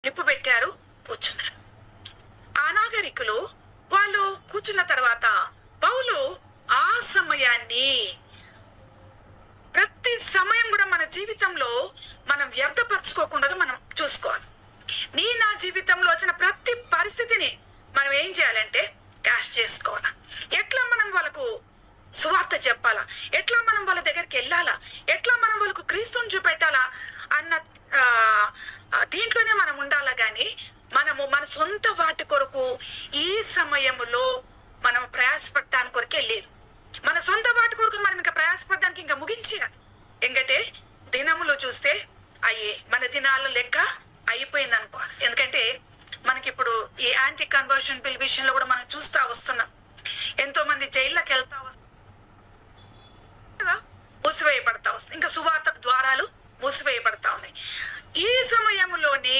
నిప్పు పెట్టారు, కూర్చున్నారు. ఆ నాగరికులు వాళ్ళు కూర్చున్న తర్వాత పౌలు ఆ సమయాన్ని, ప్రతి సమయం కూడా మన జీవితంలో మనం వ్యర్థపరచుకోకుండా మనం చూసుకోవాలి. నా జీవితంలో వచ్చిన ప్రతి పరిస్థితిని మనం ఏం చేయాలంటే క్యాష్ చేసుకోవాలా. ఎట్లా మనం వాళ్ళకు సువార్త చెప్పాలా, ఎట్లా మనం వాళ్ళ దగ్గరికి వెళ్ళాలా, ఎట్లా మనం వాళ్ళకు క్రీస్తుని చూపెట్టాలా అన్న దీంట్లోనే మనం ఉండాలా. కానీ మనము మన సొంత వాటి కొరకు ఈ సమయంలో మనం ప్రయాసపడటానికి కొరకే లేదు. మన సొంత వాటి కొరకు మనం ఇంకా ప్రయాసపడడానికి ఇంకా ముగించి ఎందుకంటే దినములు చూస్తే మన దినాల లెక్క అయిపోయింది అనుకోవాలి. ఎందుకంటే మనకి ఇప్పుడు ఈ యాంటీ కన్వర్షన్ బిల్ విషయంలో కూడా మనం చూస్తా వస్తున్నాం. ఎంతో మంది జైల్లోకి వెళ్తా వస్తున్నారు, మూసివేయబడతా వస్తుంది, ఇంకా సువార్త ద్వారాలు మూసివేయబడతా ఉన్నాయి. ఈ సమయంలోనే